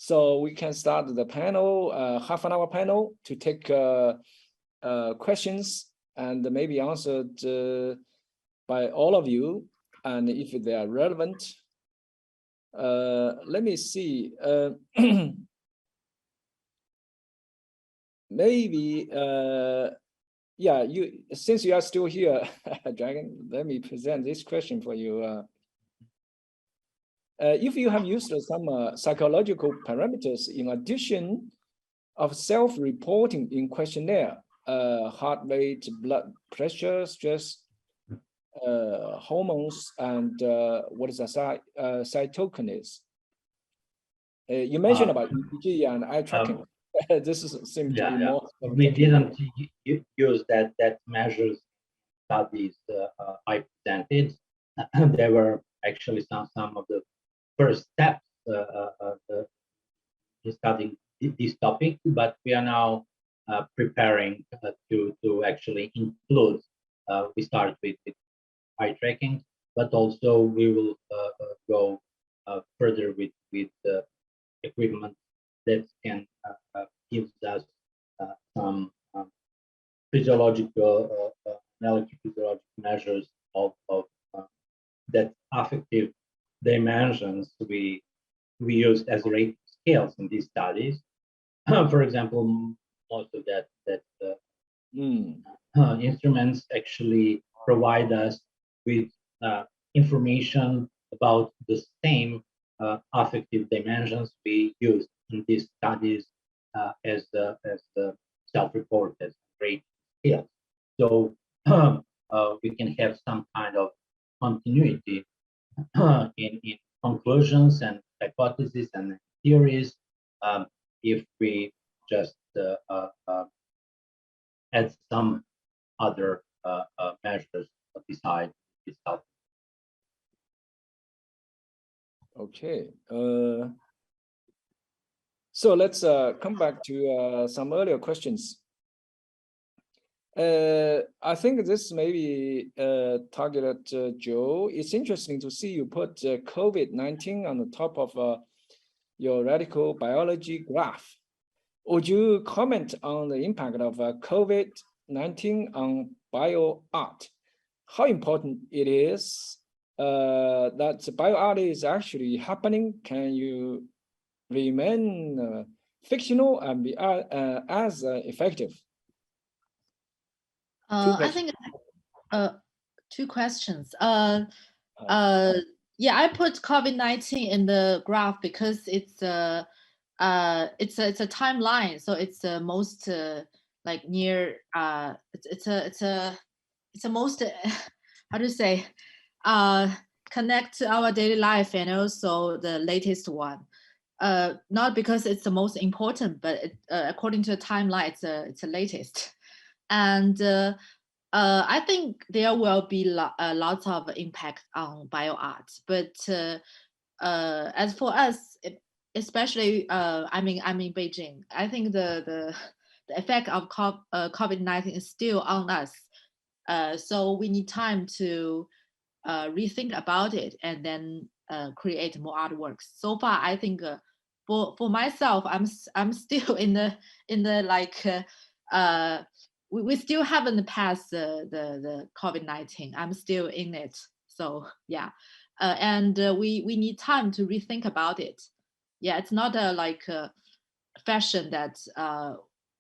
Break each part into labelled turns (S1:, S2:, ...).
S1: So we can start the panel, half an hour panel to take questions and maybe answered by all of you. And if they are relevant, let me see. Maybe, yeah, since you are still here, Dragon, let me present this question for you. If you have used some psychological parameters in addition of self-reporting in questionnaire, heart rate, blood pressure, stress, hormones, and what is the cytokinase? You mentioned about ECG and eye tracking. This is seems to be more.
S2: We didn't use that measures studies I presented. There were actually some of the first steps in studying this topic, but we are now preparing to actually include. We start with eye tracking, but also we will go further with equipment that can give us some physiological electrophysiological measures of that affective dimensions we used as rate scales in these studies. For example, most of that instruments actually provide us with information about the same affective dimensions we use in these studies as the self-reported rate scales. So we can have some kind of continuity in conclusions and hypotheses and theories if we just add some other measures beside itself.
S1: Okay. So let's come back to some earlier questions. I think this may be targeted Joe. It's interesting to see you put COVID-19 on the top of your radical biology graph. Would you comment on the impact of COVID-19 on bioart? How important it is that bioart is actually happening? Can you remain fictional and be as effective?
S3: I think two questions. Yeah, I put COVID-19 in the graph because it's a timeline, so it's the most like near. It's a most how to say connect to our daily life and also the latest one. Not because it's the most important, but according to the timeline, it's the latest. And I think there will be lots of impact on bioart. But as for us, especially I'm in Beijing, I think the effect of COVID-19 is still on us. So we need time to rethink about it and then create more artworks. So far, I think for myself, I'm still in the like. We still haven't passed the COVID-19. I'm still in it. So yeah, and we need time to rethink about it. Yeah, it's not like a fashion that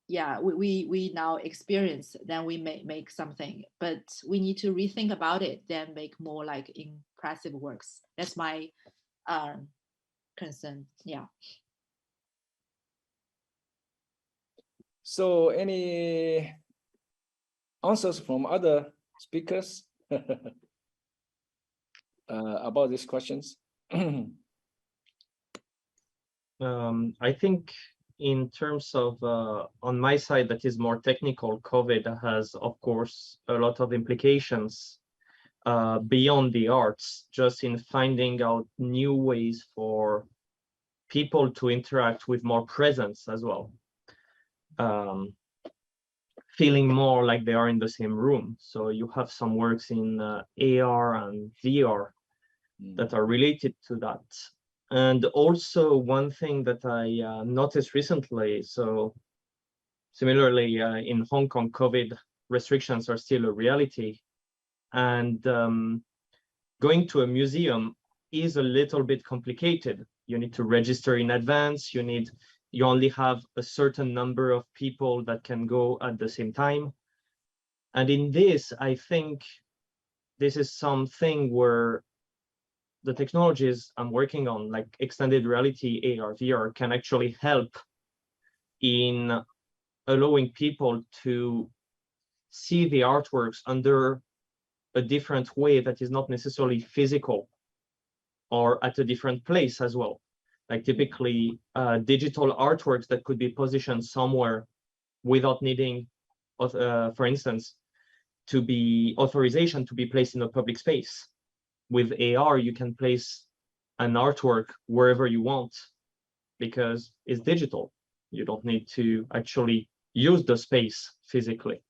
S3: yeah we now experience. Then we may make something, but we need to rethink about it. Then make more like impressive works. That's my concern. Yeah.
S1: So any answers from other speakers about these questions?
S4: I think in terms of on my side, that is more technical, COVID has, of course, a lot of implications beyond the arts, just in finding out new ways for people to interact with more presence as well. Feeling more like they are in the same room. So you have some works in AR and VR that are related to that. And also one thing that I noticed recently, so similarly in Hong Kong, COVID restrictions are still a reality. And going to a museum is a little bit complicated. You need to register in advance. You only have a certain number of people that can go at the same time. And in this, I think this is something where the technologies I'm working on, like extended reality, AR, VR, can actually help in allowing people to see the artworks under a different way that is not necessarily physical or at a different place as well. Like typically digital artworks that could be positioned somewhere without needing, for instance, to be authorization to be placed in a public space. With AR, you can place an artwork wherever you want because it's digital. You don't need to actually use the space physically.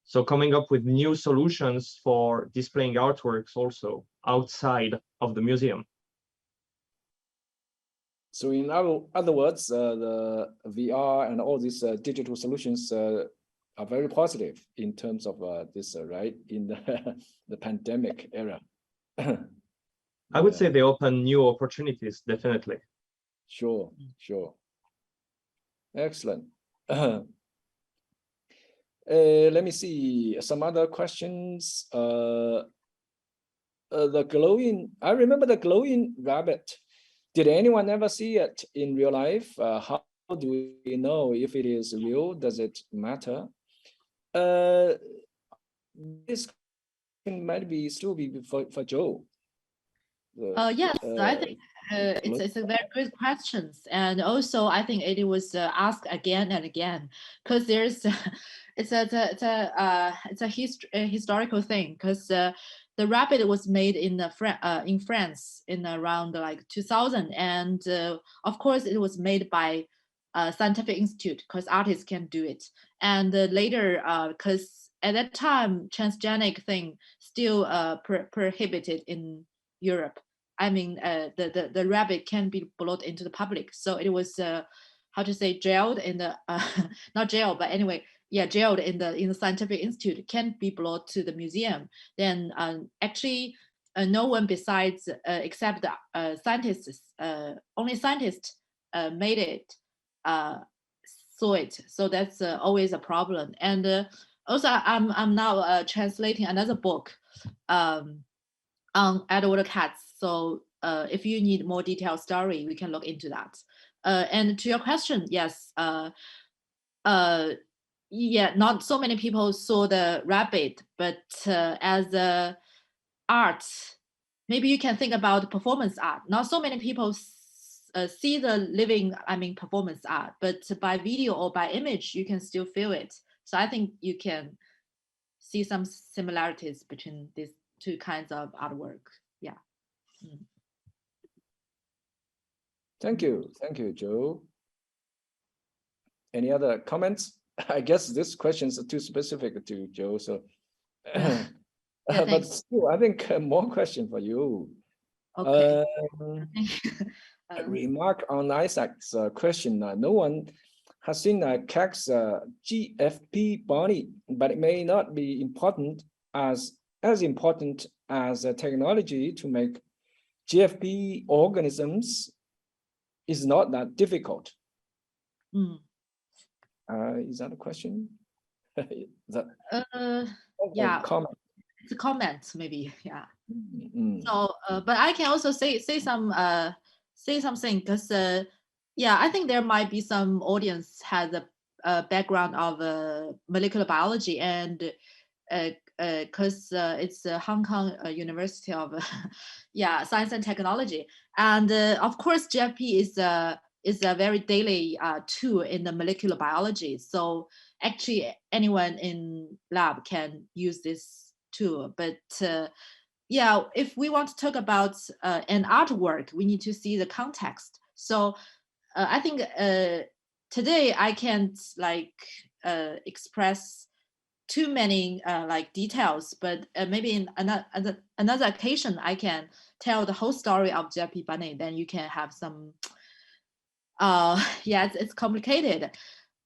S4: So coming up with new solutions for displaying artworks also outside of the museum.
S1: So in other words, the VR and all these digital solutions are very positive in terms of this, right, in the pandemic era.
S4: I would say they open new opportunities, definitely.
S1: Sure, sure. Excellent. Let me see some other questions. The glowing, I remember the glowing rabbit. Did anyone ever see it in real life? How do we know if it is real? Does it matter? This might be still be for Joe.
S3: Yes, I think it's a very good question, and also I think it was asked again and again because there's it's a historical thing because the rabbit was made in France in around like 2000, and of course it was made by scientific institute because artists can do it, and later because at that time transgenic thing still prohibited in Europe. I mean, the rabbit can be brought into the public. So it was, how to say, jailed in the, not jailed, but anyway, yeah, jailed in the scientific institute, can't be brought to the museum. Then actually, no one besides, except the scientists, only scientists made it, saw it. So that's always a problem. And also, I'm now translating another book on Edward Katz. So if you need more detailed story, we can look into that. And to your question, yes, yeah, not so many people saw the rabbit, but as a art, maybe you can think about performance art. Not so many people see the living, I mean, performance art, but by video or by image, you can still feel it. So I think you can see some similarities between these two kinds of artwork. Yeah.
S1: Thank you, Joe. Any other comments? I guess this questions are too specific to Joe, so.
S3: Yeah,
S1: but still, I think more question for you.
S3: Okay.
S1: A remark on Isaac's question. No one has seen CAC's GFP body, but it may not be important as important as a technology to make GFP organisms is not that difficult. Is that a question?
S3: Yeah,
S1: comment.
S3: it's a comment maybe. Yeah. So, but I can also say something because yeah, I think there might be some audience has a background of molecular biology and because it's Hong Kong University of yeah, Science and Technology, and of course GFP is a very daily tool in the molecular biology. So actually anyone in lab can use this tool, but yeah, if we want to talk about an artwork, we need to see the context. So I think today I can't like express too many like details, but maybe in another occasion I can tell the whole story of JP Bunny. Then you can have some. Yeah, it's complicated.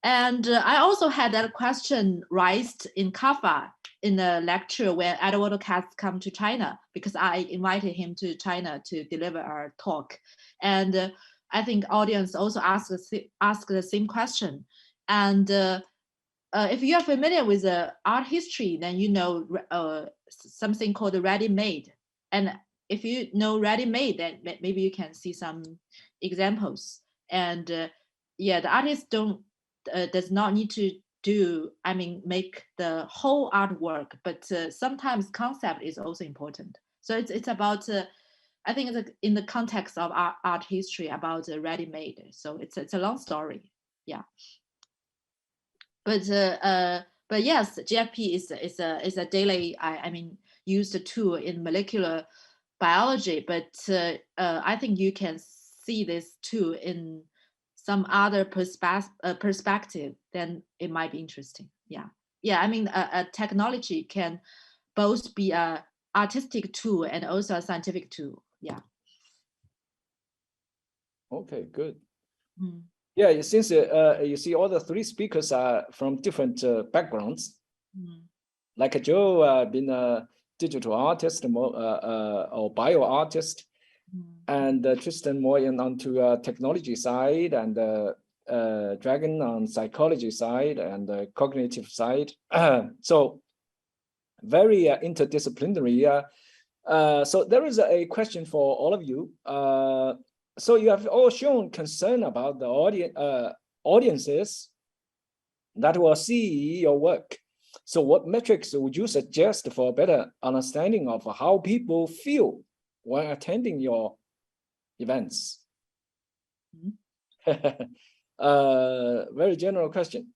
S3: And I also had that question raised in CAFA in a lecture when Eduardo Katz come to China, because I invited him to China to deliver our talk. And I think audience also ask the same question. And if you are familiar with art history, then you know something called ready-made. And if you know ready-made, then maybe you can see some examples. And yeah, the artist does not need to make the whole artwork, but sometimes concept is also important. So it's about I think it's in the context of art history about ready-made. So it's a long story, yeah. But yes, GFP is a daily used tool in molecular biology. But I think you can see this too in some other perspective, then it might be interesting. Yeah. I mean, a technology can both be a artistic tool and also a scientific tool. Yeah.
S1: Okay, good.
S3: Mm.
S1: Yeah, since you see all the three speakers are from different backgrounds.
S3: Mm.
S1: Like Joe been a digital artist, or bio artist, and Tristan more onto technology side, and Dragon on psychology side and cognitive side. So very interdisciplinary. So there is a question for all of you. So you have all shown concern about the audiences that will see your work. So what metrics would you suggest for a better understanding of how people feel when attending your events? Very general question.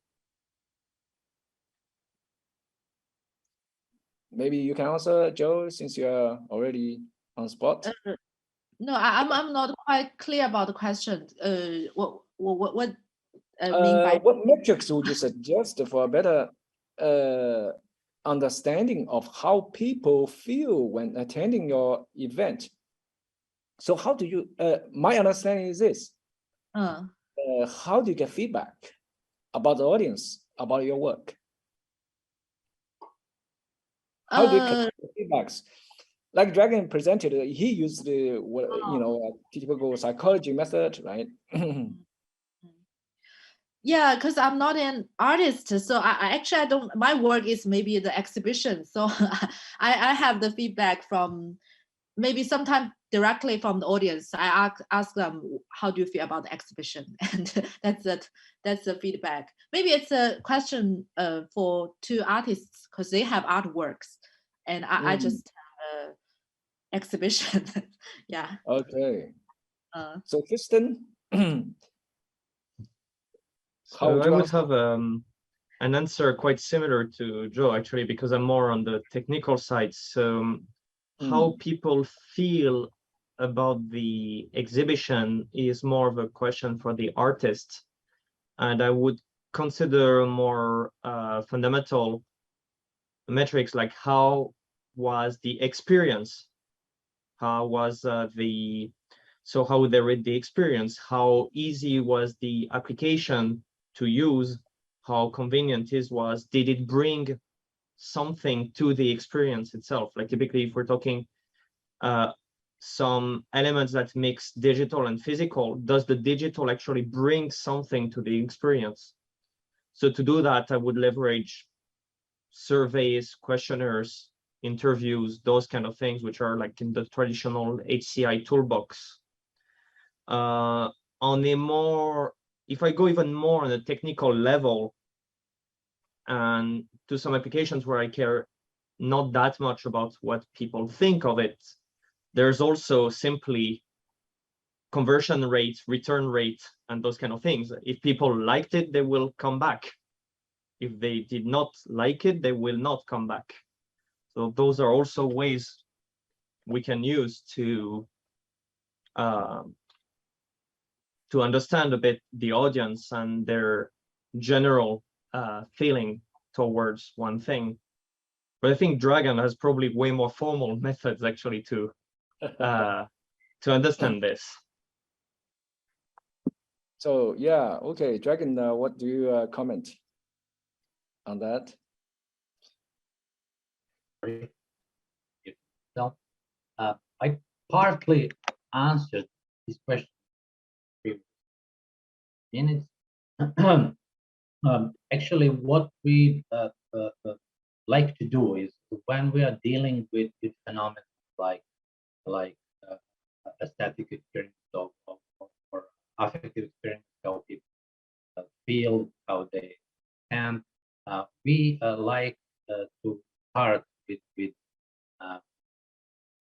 S1: Maybe you can answer, Joe, since you're already on spot.
S3: No, I'm not quite clear about the question. What mean by
S1: what metrics would you suggest for a better understanding of how people feel when attending your event? So how do you, my understanding is this, how do you get feedback about the audience, about your work? How do you get feedbacks? Like Dragon presented, he used the typical psychology method, right?
S3: Yeah, because I'm not an artist, so I actually don't. My work is maybe the exhibition, so I have the feedback from maybe sometimes directly from the audience. I ask them, how do you feel about the exhibition? And that's it. That's the feedback. Maybe it's a question for two artists because they have artworks, and I just have a exhibition. Yeah.
S1: Okay. So Kristen,
S4: so I would have an answer quite similar to Joe, actually, because I'm more on the technical side. So how people feel about the exhibition is more of a question for the artist. And I would consider more fundamental metrics, like how was the experience? How was so how would they rate the experience? How easy was the application to use? How convenient it was? Did it bring something to the experience itself? Like typically, if we're talking some elements that mix digital and physical, does the digital actually bring something to the experience? So to do that, I would leverage surveys, questionnaires, interviews, those kind of things, which are like in the traditional HCI toolbox. On a more, if I go even more on a technical level, and to some applications where I care not that much about what people think of it, there's also simply conversion rate, return rate, and those kind of things. If people liked it, they will come back. If they did not like it, they will not come back. So those are also ways we can use to understand a bit the audience and their general feeling towards one thing. But I think Dragon has probably way more formal methods actually to understand this.
S1: So yeah, okay, Dragon, what do you comment on that?
S2: So, I partly answered this question in it. Actually, what we like to do is when we are dealing with phenomena like aesthetic experience or affective experience, how people feel, how they can, we like to start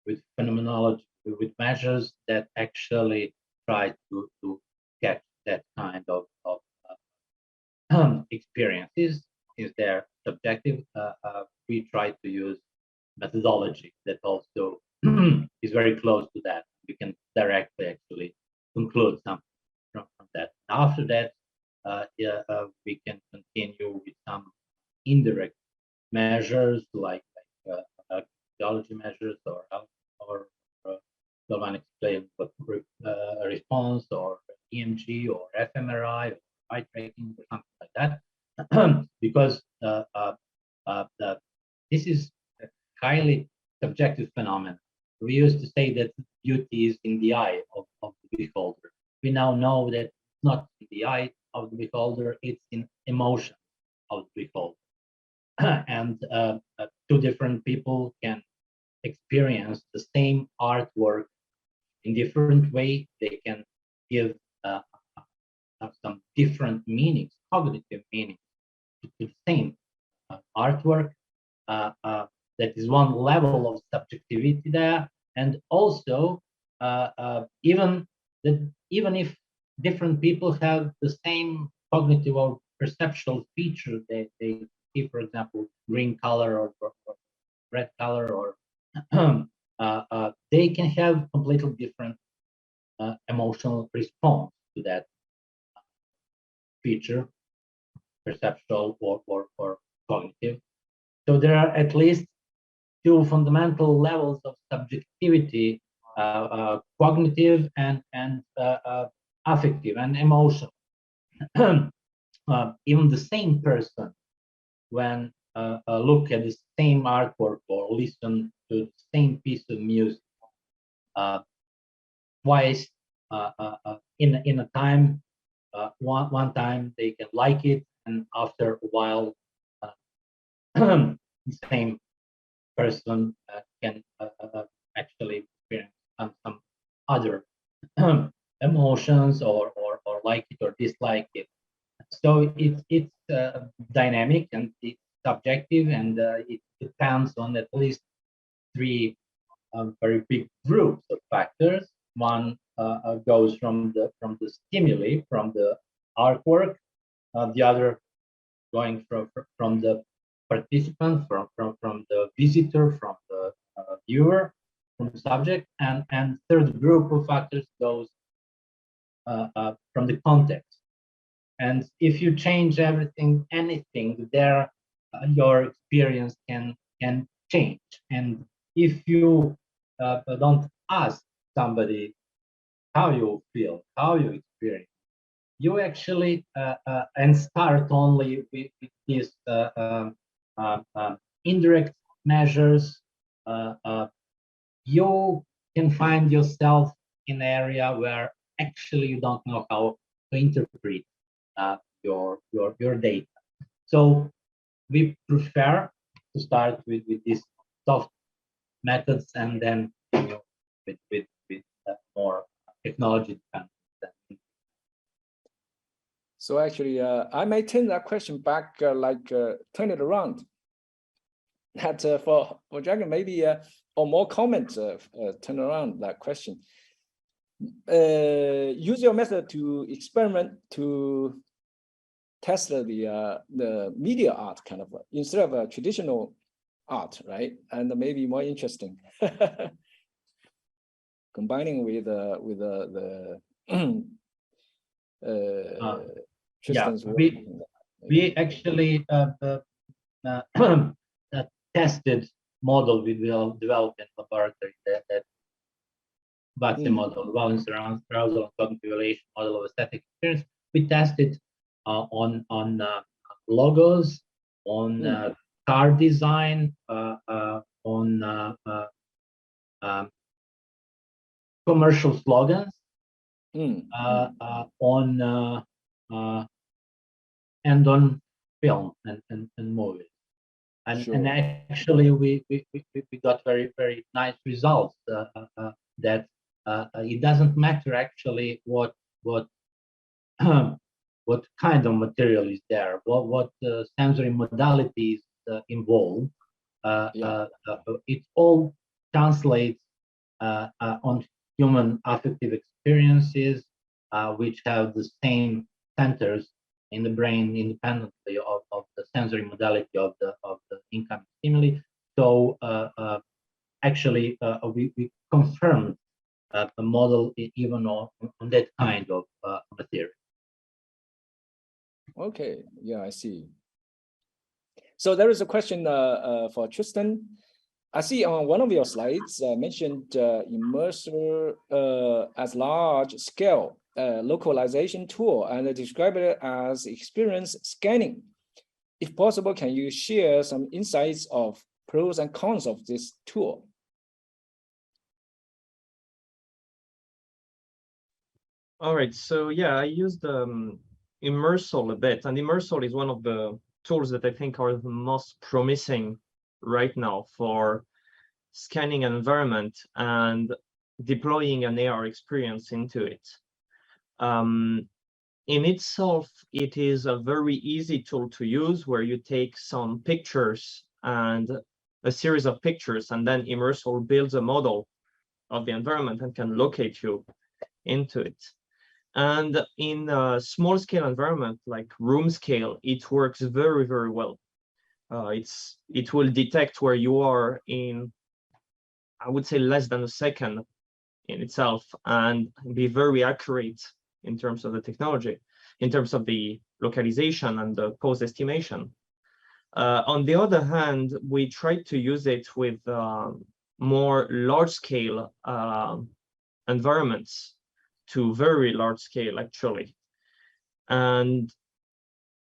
S2: with phenomenology, with measures that actually try to catch that kind of experiences. Is there subjective? We try to use methodology that also is very close to that. We can directly actually conclude something from that. After that, we can continue with some indirect measures like physiology measures or Galvanic explain what response or EMG or fMRI or eye tracking or something like that, because this is a highly subjective phenomenon. We used to say that beauty is in the eye of the beholder. We now know that it's not in the eye of the beholder, it's in emotion of the beholder. And two different people can experience the same artwork in different way. They can give some different meanings, cognitive meanings to the same artwork. That is one level of subjectivity there, and also even if different people have the same cognitive or perceptual feature, they see, for example, green color or red color, or they can have completely different emotional response to that feature, perceptual or cognitive. So there are at least two fundamental levels of subjectivity, cognitive and affective and emotional. Even the same person, when look at the same artwork or listen to the same piece of music twice in a time, one time they can like it, and after a while the same person can actually experience some other emotions or like it or dislike it. So it's dynamic and it's subjective, and it depends on at least three very big groups of factors. One goes from the stimuli, from the artwork. The other going from the participant, from the visitor, from the viewer, from the subject, and third group of factors goes from the context. And if you change anything there, your experience can change. And if you don't ask somebody how you feel, how you experience, you actually and start only with these indirect measures, you can find yourself in an area where actually you don't know how to interpret your data. So we prefer to start with these soft methods, and then with more technology dependent.
S1: So actually, I may turn that question back, turn it around. That for Dragon, maybe or more comments, turn around that question. Use your method to experiment to test the media art kind of instead of a traditional art, right? And maybe more interesting, combining with the Tristan's work.
S2: We actually a tested model we will develop in laboratory, that VATSI model, Valence arousal and cognitive evaluation model of aesthetic experience. We tested on logos, on car design, on commercial slogans, on and on film and movies. And actually we got very nice results, that it doesn't matter actually what what kind of material is there, what sensory modalities involved. It all translates on human affective experiences, which have the same centers in the brain independently of the sensory modality of the incoming stimuli. So actually we confirmed the model even on that kind of material.
S1: Okay, yeah, I see. So there is a question for Tristan. I see on one of your slides mentioned immersive as large scale localization tool, and described it as experience scanning. If possible, can you share some insights of pros and cons of this tool?
S4: All right, so yeah, I used Immersal a bit, and Immersal is one of the tools that I think are the most promising right now for scanning an environment and deploying an AR experience into it. In itself, it is a very easy tool to use, where you take some pictures and a series of pictures, and then Immersal builds a model of the environment and can locate you into it. And in a small scale environment like room scale, it works very well. It will detect where you are in, I would say, less than a second in itself, and be very accurate in terms of the technology, in terms of the localization and the pose estimation. On the other hand, we tried to use it with more large scale environments, to very large scale actually. And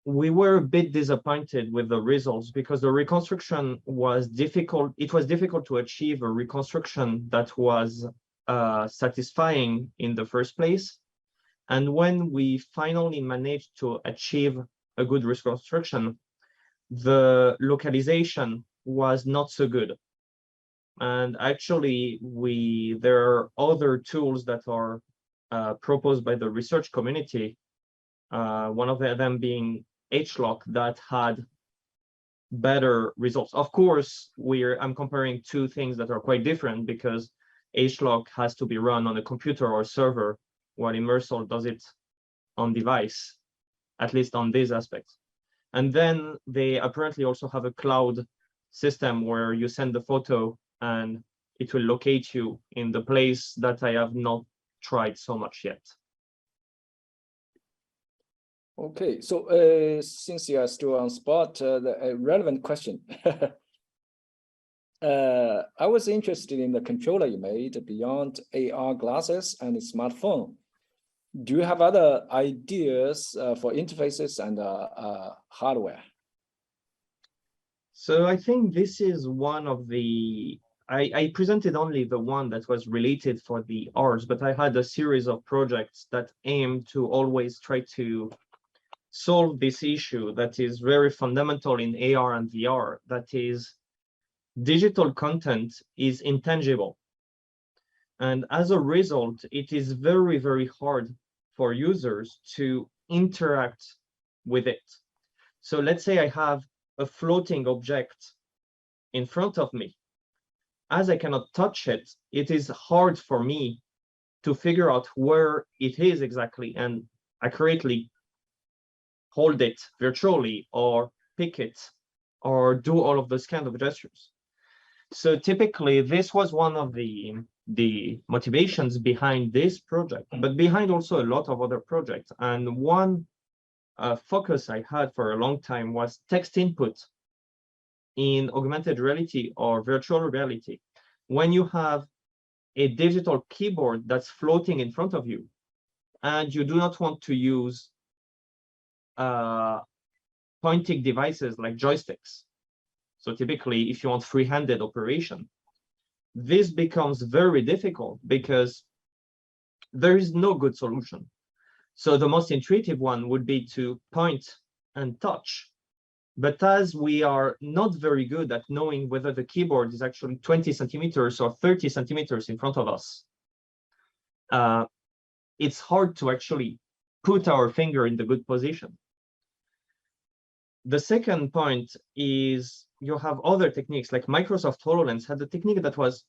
S4: we were a bit disappointed with the results, because the reconstruction was difficult. It was difficult to achieve a reconstruction that was satisfying in the first place. And when we finally managed to achieve a good reconstruction, the localization was not so good. And actually, there are other tools that are proposed by the research community, one of them being HLOC, that had better results. Of course, I'm comparing two things that are quite different, because HLOC has to be run on a computer or server, while Immersal does it on device, at least on these aspects. And then they apparently also have a cloud system where you send the photo and it will locate you in the place that I have not tried so much yet.
S1: Okay, so since you are still on spot, a relevant question. I was interested in the controller you made beyond AR glasses and smartphone. Do you have other ideas for interfaces and hardware?
S4: So I think this is one of the, I presented only the one that was related for the ARs, but I had a series of projects that aim to always try to solve this issue that is very fundamental in AR and VR, that is, digital content is intangible. And as a result, it is very hard for users to interact with it. So let's say I have a floating object in front of me. As I cannot touch it, it is hard for me to figure out where it is exactly and accurately hold it virtually or pick it or do all of those kind of gestures. So typically, this was one of the motivations behind this project, but behind also a lot of other projects. And one focus I had for a long time was text input in augmented reality or virtual reality, when you have a digital keyboard that's floating in front of you, and you do not want to use pointing devices like joysticks. So typically, if you want free-handed operation, this becomes very difficult because there is no good solution. So the most intuitive one would be to point and touch. But as we are not very good at knowing whether the keyboard is actually 20 centimeters or 30 centimeters in front of us, it's hard to actually put our finger in the good position. The second point is you have other techniques, like Microsoft HoloLens had a technique that was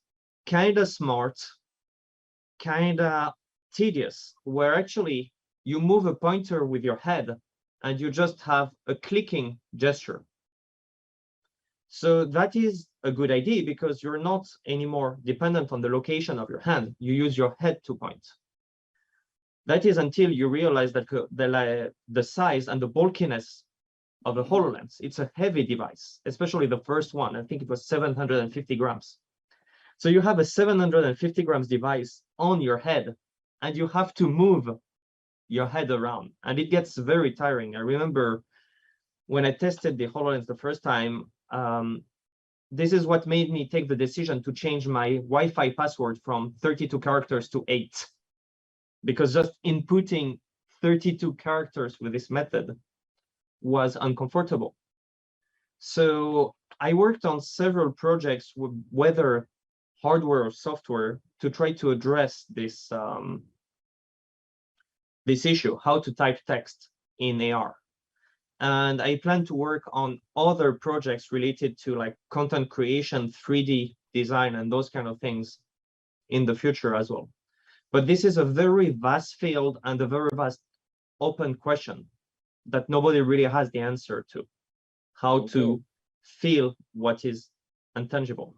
S4: kind of smart, kind of tedious, where actually you move a pointer with your head and you just have a clicking gesture. So that is a good idea because you're not anymore dependent on the location of your hand. You use your head to point. That is until you realize that the size and the bulkiness of the HoloLens, it's a heavy device, especially the first one. I think it was 750 grams. So you have a 750 grams device on your head and you have to move your head around, and it gets very tiring. I remember when I tested the HoloLens the first time, this is what made me take the decision to change my Wi-Fi password from 32 characters to 8, because just inputting 32 characters with this method was uncomfortable. So I worked on several projects, whether hardware or software, to try to address this this issue, how to type text in AR. And I plan to work on other projects related to like content creation, 3D design, and those kind of things in the future as well. But this is a very vast field and a very vast open question that nobody really has the answer to, how to feel what is intangible.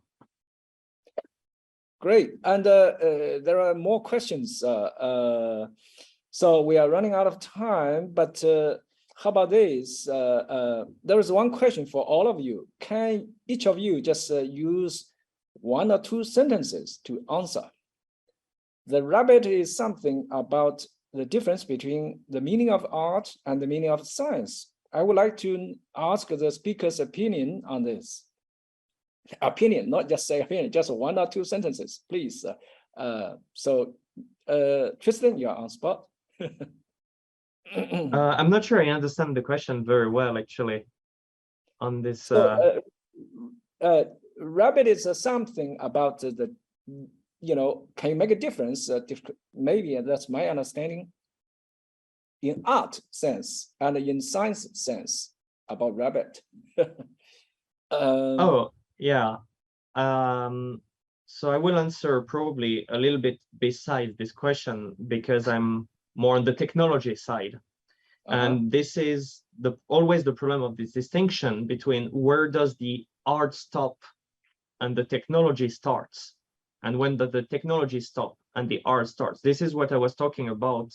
S1: Great. And there are more questions. So we are running out of time, but how about this? There is one question for all of you. Can each of you just use 1 or 2 sentences to answer? The rabbit is something about the difference between the meaning of art and the meaning of science. I would like to ask the speaker's opinion on this. Opinion, not just say opinion, just 1 or 2 sentences, please. So Tristan, you're on spot.
S4: I'm not sure I understand the question very well, actually, on this.
S1: So, rabbit is something about the, can you make a difference? Maybe that's my understanding in art sense and in science sense about rabbit.
S4: Oh, yeah. So I will answer probably a little bit beside this question because I'm more on the technology side. And this is always the problem of this distinction between where does the art stop and the technology starts, and when does the technology stop and the art starts. This is what I was talking about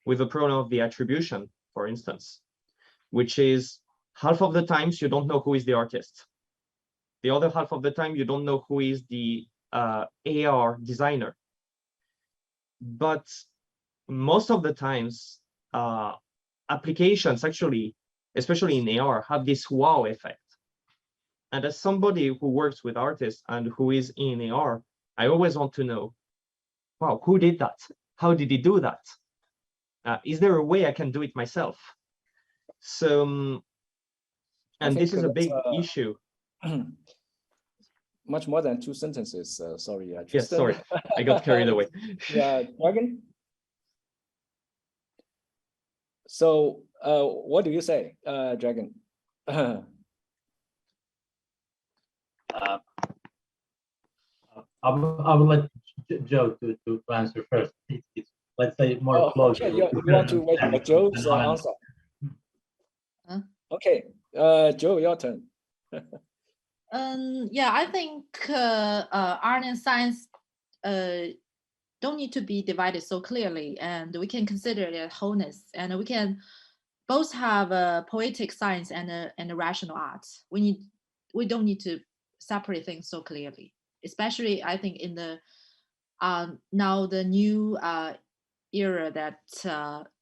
S4: with the problem of the attribution, for instance, which is half of the times you don't know who is the artist. The other half of the time you don't know who is the AR designer. But most of the times, applications actually, especially in AR, have this wow effect. And as somebody who works with artists and who is in AR, I always want to know, wow, who did that? How did he do that? Is there a way I can do it myself? So, and this is a big issue.
S1: Much more than 2 sentences. Sorry.
S4: Yes, sorry, I got carried away.
S1: Yeah, Dragon. So, what do you say, Dragon?
S2: I would like Joe to answer first. It's let's say more close.
S1: Okay, you want to wait for Joe's answer?
S3: Huh?
S1: Okay, Joe, your turn.
S3: Yeah, I think art and science don't need to be divided so clearly, and we can consider it a wholeness, and we can both have a poetic science and a rational art. We we don't need to separate things so clearly, especially I think in the now the new era that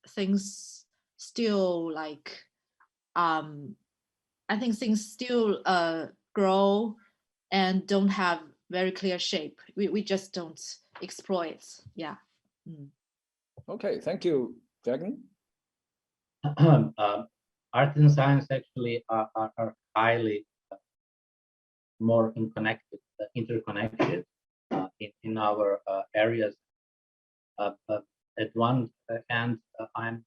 S3: things still like I think things still grow and don't have very clear shape. We just don't exploit. Yeah.
S1: Okay, thank you, Dragon.
S2: Art and science actually are highly more interconnected in our areas. At one hand, I'm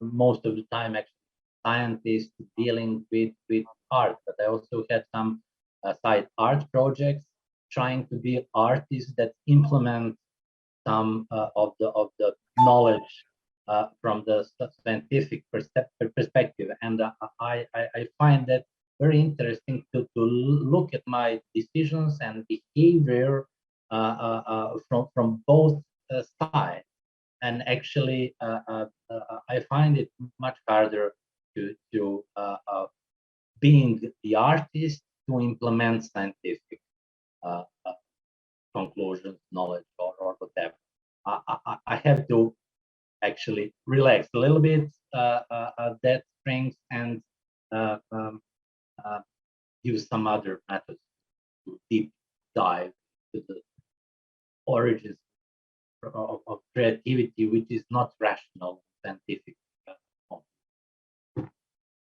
S2: most of the time actually scientist dealing with art, but I also had some side art projects trying to be artists that implement some of the knowledge from the scientific perspective, and I find that very interesting to look at my decisions and behavior from both sides. And actually, I find it much harder to being the artist to implement scientific conclusions, knowledge, or whatever. I have to actually relax a little bit that strings and use some other methods to deep dive to the origins of creativity, which is not rational, scientific.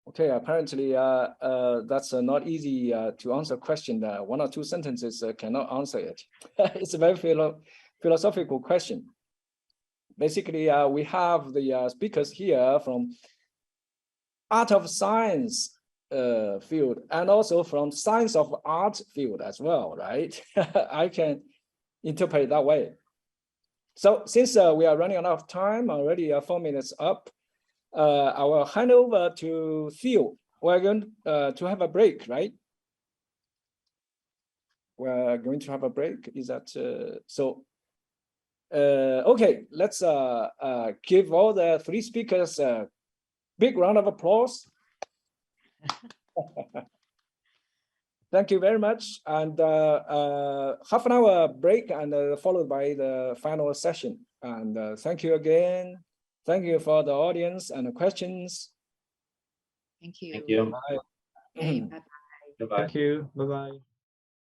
S1: Okay, apparently that's not easy to answer question. One or two sentences cannot answer it. It's a very philosophical question. Basically, we have the speakers here from art of science field and also from science of art field as well, right? I can interpret it that way. So since we are running out of time, already 4 minutes up, I will hand over to Theo. We're going to have a break, right? We're going to have a break. Is that so? Okay, let's give all the three speakers a big round of applause. Thank you very much. And half an hour break and followed by the final session. And thank you again. Thank you for the audience and the questions.
S3: Thank you.
S2: Thank you.
S1: Bye.
S3: Okay, bye-bye.
S2: Goodbye.
S4: Thank you. Bye-bye.